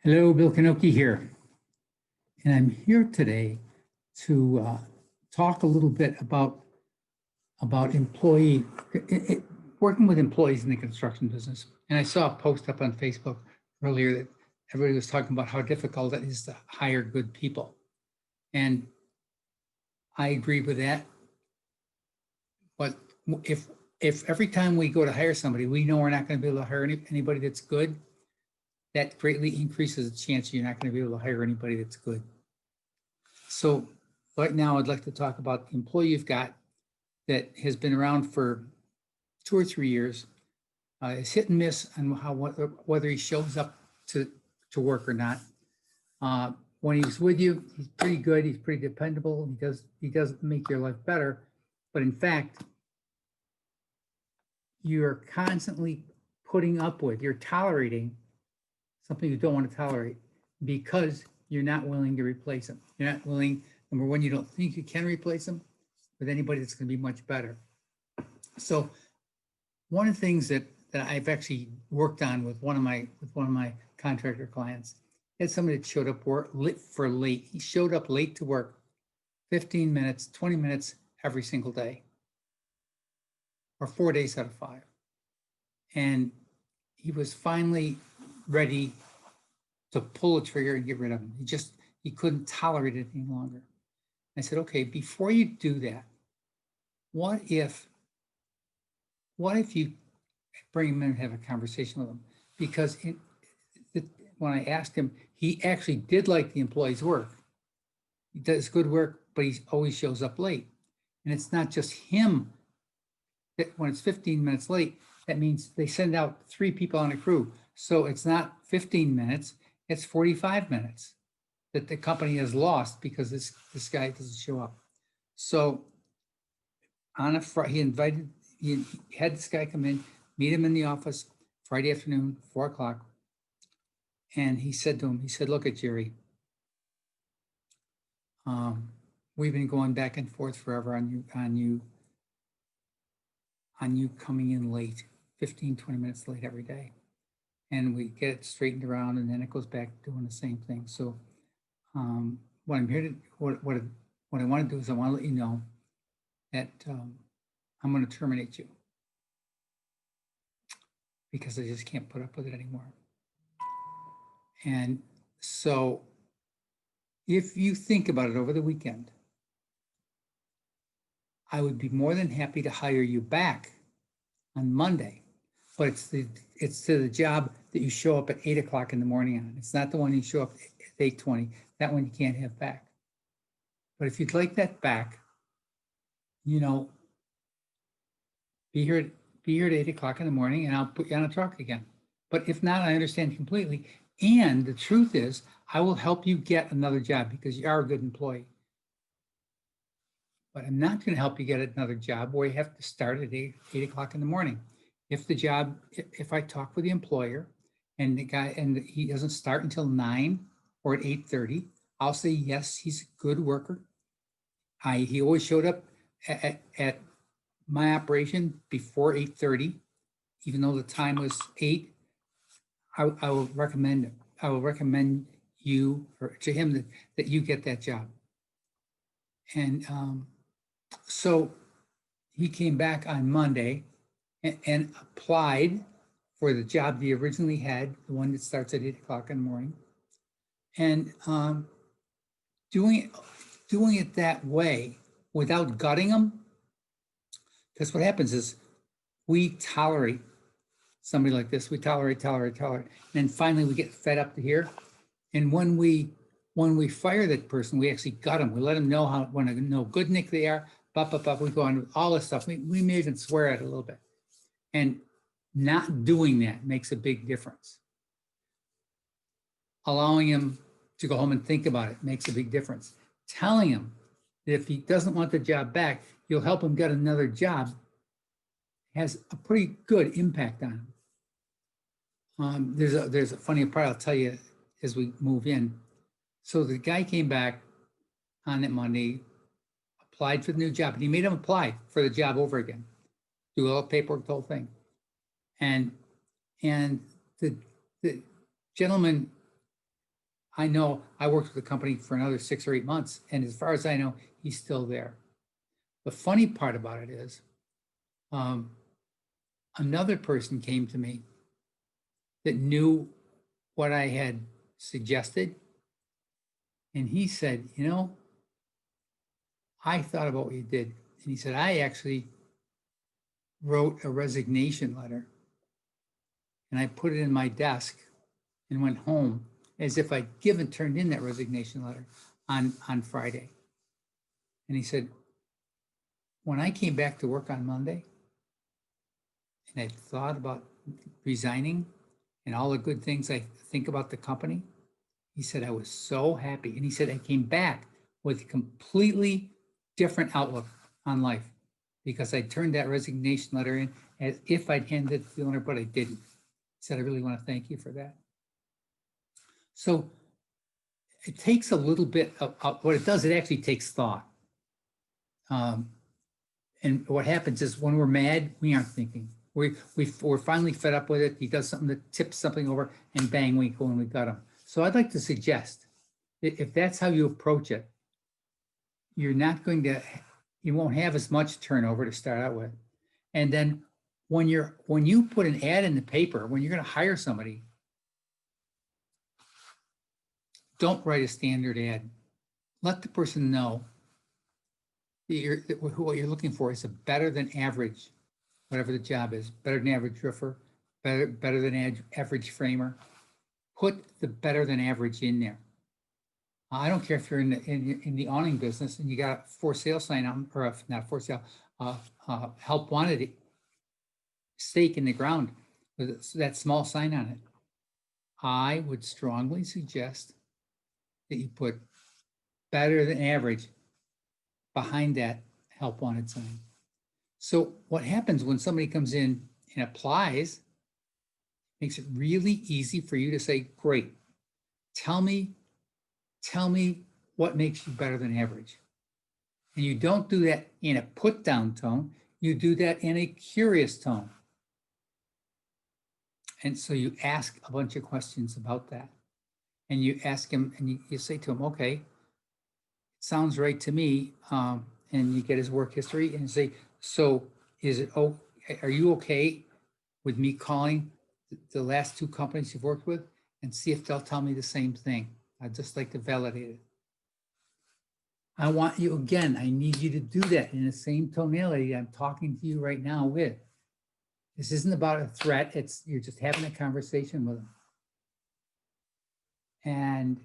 Hello, Bill Knoche here, and I'm here today to talk a little bit about working with employees in the construction business. And I saw a post up on Facebook earlier that everybody was talking about how difficult it is to hire good people, and I agree with that. But if every time we go to hire somebody, we know we're not going to be able to hire anybody that's good, that greatly increases the chance you're not going to be able to hire anybody that's good. So right now, I'd like to talk about the employee you've got that has been around for 2 or 3 years, is hit and miss on whether he shows up to work or not. When he's with you, he's pretty good. He's pretty dependable. He does make your life better, but in fact, you're constantly you're tolerating something you don't want to tolerate because you're not willing to replace them. You're not willing, number one, you don't think you can replace them with anybody that's going to be much better. So one of the things that I've actually worked on with one of my contractor clients is somebody that showed up late. He showed up late to work 15 minutes, 20 minutes every single day, or 4 days out of 5. And he was finally ready to pull the trigger and get rid of him. He couldn't tolerate it any longer. I said, okay, before you do that, what if you bring him in and have a conversation with him? Because when I asked him, he actually did like the employee's work. He does good work, but he always shows up late. And it's not just him that when it's 15 minutes late, that means they send out 3 people on a crew. So it's not 15 minutes, it's 45 minutes that the company has lost because this guy doesn't show up. So on a Friday, he had this guy come in, meet him in the office Friday afternoon, 4 o'clock. And he said to him, look at Jerry, we've been going back and forth forever on you coming in late, 15, 20 minutes late every day. And we get it straightened around, and then it goes back to doing the same thing. So what I'm here to, what I want to do is I want to let you know that I'm going to terminate you because I just can't put up with it anymore. And so if you think about it over the weekend, I would be more than happy to hire you back on Monday, but it's to the job that you show up at 8 o'clock in the morning on. It's not the one you show up at 8:20. That one you can't have back. But if you'd like that back, be here at 8 o'clock in the morning, and I'll put you on a truck again. But if not, I understand completely. And the truth is, I will help you get another job because you are a good employee. But I'm not going to help you get another job where you have to start at 8 o'clock in the morning. If I talk with the employer and he doesn't start until 9 or at 8:30, I'll say, yes, he's a good worker. He always showed up at my operation before 8:30, even though the time was 8. I will recommend you to him that you get that job. And so he came back on Monday and applied for the job he originally had, the one that starts at 8 o'clock in the morning. And doing it that way without gutting them, because what happens is we tolerate somebody like this. We tolerate. And then finally we get fed up to here. And when we fire that person, we actually gut them. We let them know what a no good Nick they are. We go on with all this stuff. We may even swear at it a little bit. And not doing that makes a big difference. Allowing him to go home and think about it makes a big difference. Telling him that if he doesn't want the job back, you'll help him get another job has a pretty good impact on him. There's a funny part I'll tell you as we move in. So the guy came back on that Monday, applied for the new job, and he made him apply for the job over again, do all the paperwork, the whole thing. And the gentleman I know I worked with the company for another 6 or 8 months, and as far as I know, he's still there. The funny part about it is, um, another person came to me that knew what I had suggested, and he said, you know, I thought about what you did. And he said, I actually wrote a resignation letter and I put it in my desk and went home as if I'd turned in that resignation letter on Friday. And he said, when I came back to work on Monday and I thought about resigning and all the good things I think about the company, he said, I was so happy. And he said, I came back with a completely different outlook on life because I turned that resignation letter in as if I'd handed it to the owner, but I didn't. He said, I really want to thank you for that. So it takes a little bit of what it does, it actually takes thought. And what happens is when we're mad, we aren't thinking. We're finally fed up with it. He does something that tips something over and bang, we go and we got him. So I'd like to suggest that if that's how you approach it, you won't have as much turnover to start out with. And then when you put an ad in the paper, when you're going to hire somebody, don't write a standard ad. Let the person know that what you're looking for is a better than average, whatever the job is, better than average roofer, better than average framer. Put the better than average in there. I don't care if you're in the awning business and you got a for sale sign on, or not for sale, help wanted stake in the ground with that small sign on it. I would strongly suggest that you put better than average behind that help wanted sign. So what happens when somebody comes in and applies, makes it really easy for you to say, great, tell me what makes you better than average. And you don't do that in a put down tone, you do that in a curious tone. And so you ask a bunch of questions about that. And you ask him and you say to him, okay, it sounds right to me. And you get his work history and say, so are you okay with me calling the last 2 companies you've worked with and see if they'll tell me the same thing? I'd just like to validate it. I want you, again, I need you to do that in the same tonality I'm talking to you right now with. This isn't about a threat, you're just having a conversation with them. And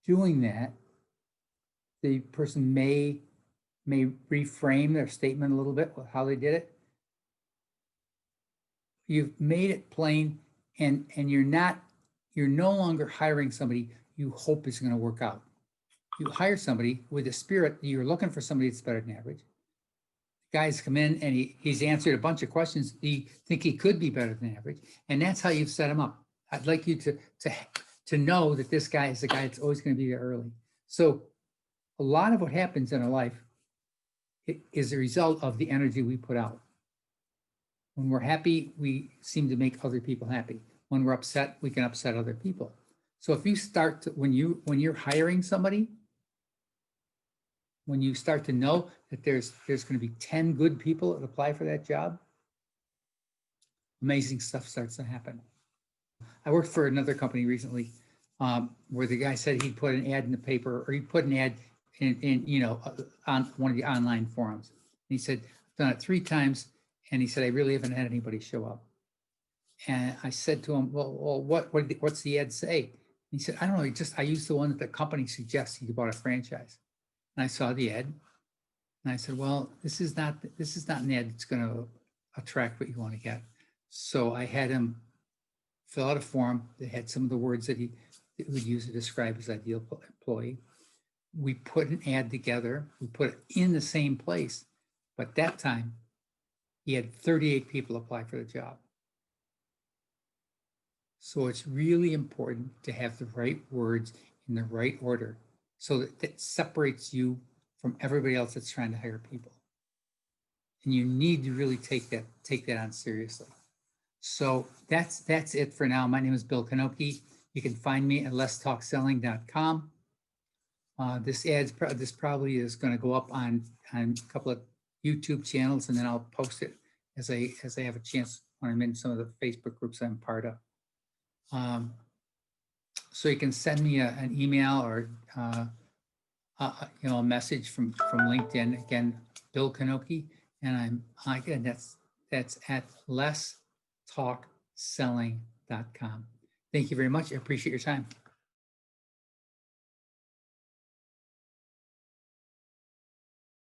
doing that, the person may reframe their statement a little bit with how they did it. You've made it plain, and you're no longer hiring somebody you hope is going to work out. You hire somebody with a spirit, you're looking for somebody that's better than average. Guys come in and he's answered a bunch of questions. He think he could be better than average. And that's how you've set him up. I'd like you to know that this guy is the guy that's always going to be there early. So a lot of what happens in our life is a result of the energy we put out. When we're happy, we seem to make other people happy. When we're upset, we can upset other people. So if you start to, when you're hiring somebody, when you start to know that there's going to be 10 good people that apply for that job, amazing stuff starts to happen. I worked for another company recently where the guy said he'd put an ad in the paper, or he'd put an ad in on one of the online forums. And he said, I've done it 3 times. And he said, I really haven't had anybody show up. And I said to him, well, what's the ad say? And he said, I don't know. I used the one that the company suggests. He bought a franchise. And I saw the ad and I said, well, this is not an ad that's going to attract what you want to get. So I had him fill out a form that had some of the words that he would use to describe his ideal employee. We put an ad together. We put it in the same place. But that time, he had 38 people apply for the job. So it's really important to have the right words in the right order so that separates you from everybody else that's trying to hire people. And you need to really take that on seriously. So that's it for now. My name is Bill Knoche. You can find me at letstalkselling.com. This probably is going to go up on a couple of YouTube channels, and then I'll post it as I have a chance when I'm in some of the Facebook groups I'm part of. So you can send me an email or a message from LinkedIn. Again, Bill Knoche, and again that's at letstalkselling.com. Thank you very much. I appreciate your time.